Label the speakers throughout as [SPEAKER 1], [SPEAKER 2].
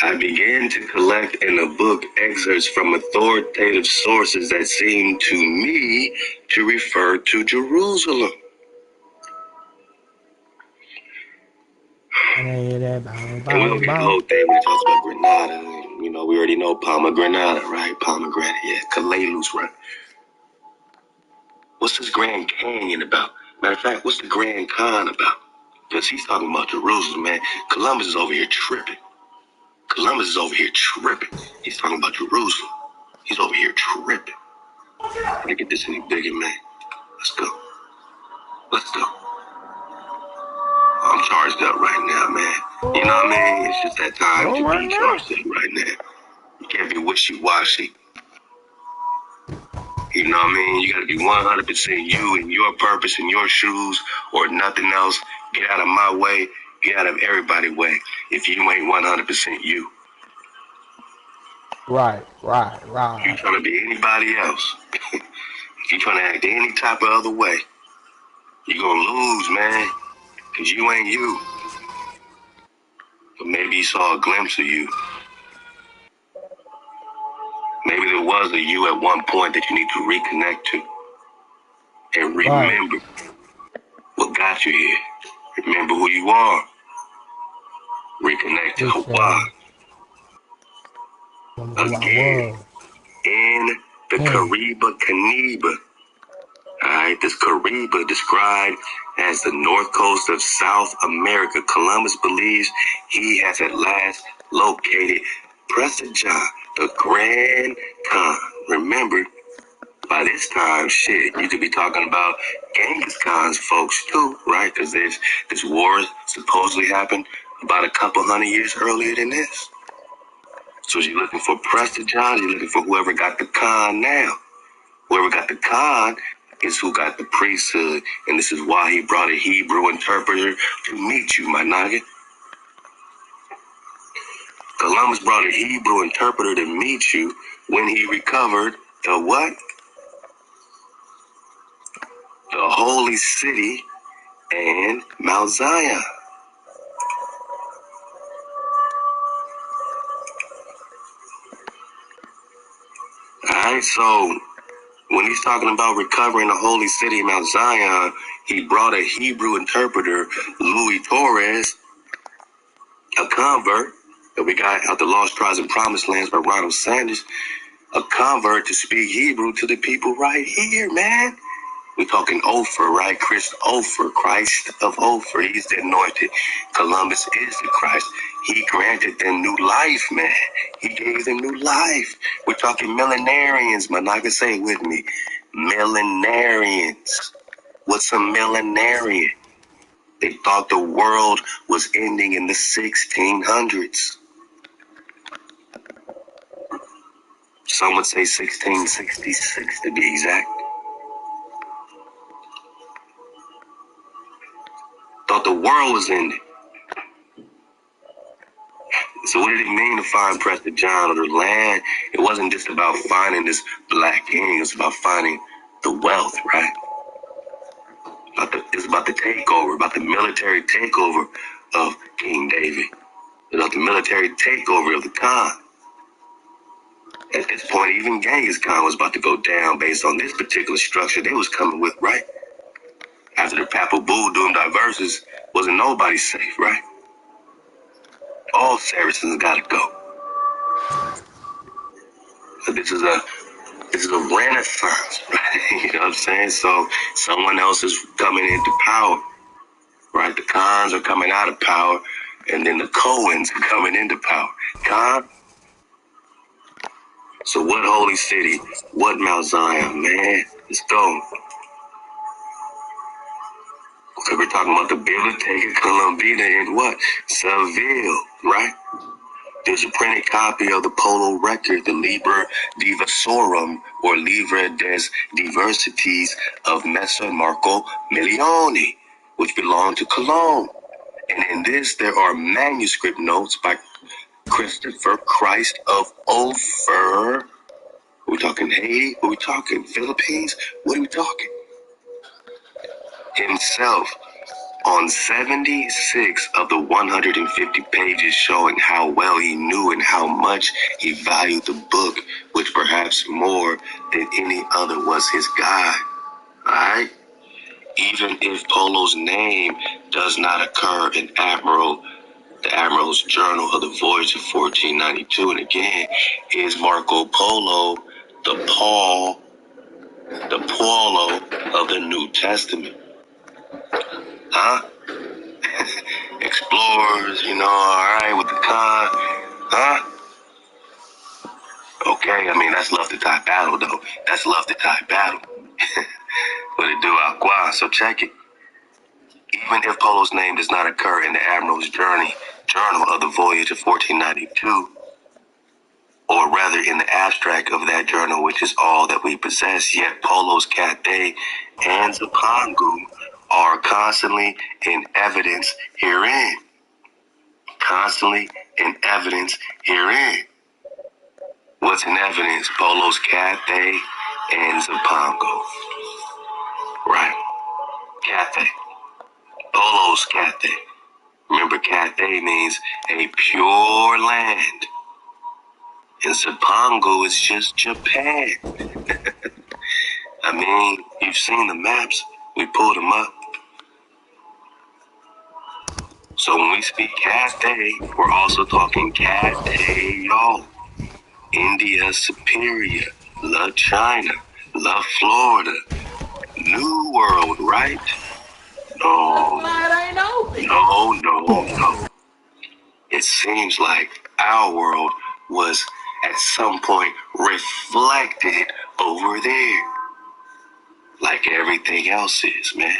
[SPEAKER 1] I began to collect in a book excerpts from authoritative sources that seemed to me to refer to Jerusalem. And we don't get the whole thing when it talks about Granada. You know, we already know pomegranate, right? Pomegranate, yeah. Kalalus, right? What's this Grand Canyon about? Matter of fact, what's the Grand Khan about? Because he's talking about Jerusalem, man. Columbus is over here tripping. Columbus is over here tripping. He's talking about Jerusalem. He's over here tripping. Let me get this any bigger, man. Let's go. Let's go. I'm charged up right now, man. You know what I mean? It's just that time to be charged up right now. You can't be wishy-washy. You know what I mean? You gotta be 100% you and your purpose and your shoes or nothing else. Get out of my way. Get out of everybody's way. If you ain't 100% you.
[SPEAKER 2] Right.
[SPEAKER 1] If you're trying to be anybody else, if you're trying to act any type of other way, you're gonna lose, man. Cause you ain't you. But maybe you saw a glimpse of you. Maybe there was a you at one point that you need to reconnect to. And remember what got you here. Remember who you are. Reconnect to Hawaii. Again, in the Caribe Caniba. Alright, this Caribe described as the north coast of South America. Columbus believes he has at last located Prestigion, the Grand Khan. Remember, by this time, shit, you could be talking about Genghis Khan's folks too, right? Because this war supposedly happened about a couple hundred years earlier than this. So you're looking for Prestigion, you're looking for whoever got the Khan now. Whoever got the Khan is who got the priesthood, and this is why he brought a Hebrew interpreter to meet you, my nugget. Columbus brought a Hebrew interpreter to meet you when he recovered the what? The holy city and Mount Zion. Alright, so when he's talking about recovering the holy city of Mount Zion, he brought a Hebrew interpreter, Louis Torres, a convert that we got out the Lost Tribes and Promised Lands by Ronald Sanders, a convert to speak Hebrew to the people right here, man. We're talking Ophir, right? Christ of Ophir. He's the anointed. Columbus is the Christ. He granted them new life, man. He gave them new life. We're talking millenarians, man. I can say it with me. Millenarians. What's a millenarian? They thought the world was ending in the 1600s. Some would say 1666 to be exact. Thought the world was ending. So what did it mean to find Prestigion or the land? It wasn't just about finding this black king. It's about finding the wealth, right? It's about the takeover, about the military takeover of King David. About the military takeover of the Khan. At this point, even Genghis Khan was about to go down based on this particular structure they was coming with, right? After the Papal Bull doomed diverses, wasn't nobody safe, right? All Saracens gotta go. So this is a renaissance, right? You know what I'm saying? So someone else is coming into power, right? The Khans are coming out of power, and then the Cohens are coming into power. Khan. So what holy city? What Mount Zion, man? Let's go. So we're talking about the Biblioteca Colombina in what? Seville, right? There's a printed copy of the Polo record, the Liber Diversorum, or Livre des Diversities of Messer Marco Milioni, which belonged to Cologne. And in this, there are manuscript notes by Christopher Christ of Ophir. Are we talking Haiti? Are we talking Philippines? What are we talking? Himself. On 76 of the 150 pages showing how well he knew and how much he valued the book, which perhaps more than any other was his guide. Alright? Even if Polo's name does not occur in the Admiral's Journal of the Voyage of 1492, and again, is Marco Polo the Paulo of the New Testament? Huh? Explorers, alright, with the con. Huh? Okay, I mean, that's love to tie battle, though. That's love to tie battle. What it do, Aqua? So check it. Even if Polo's name does not occur in the Admiral's Journal of the Voyage of 1492, or rather in the abstract of that journal, which is all that we possess, yet Polo's Cathay and Zipangu are constantly in evidence herein. Constantly in evidence herein. What's in evidence? Polo's Cathay and Zipangu. Right. Cathay. Polo's Cathay. Remember, Cathay means a pure land. And Zipangu is just Japan. I mean, you've seen the maps. We pulled them up. So when we speak Cathay, we're also talking Cathay, y'all. India Superior, La China, La Florida, New World, right? No. It seems like our world was at some point reflected over there. Like everything else is, man.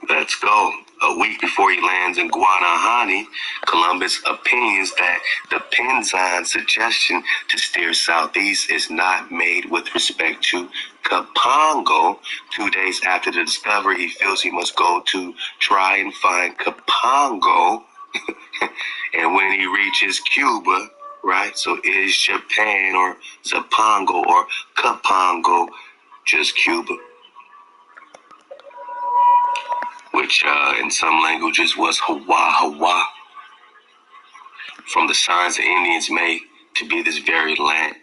[SPEAKER 1] Let's go. A week before he lands in Guanahani, Columbus opines that the Penzine suggestion to steer southeast is not made with respect to Kapango. 2 days after the discovery, he feels he must go to try and find Kapango. And when he reaches Cuba, right? So is Japan or Zipango or Kapango just Cuba? Which in some languages was Hawa, from the signs the Indians made to be this very land.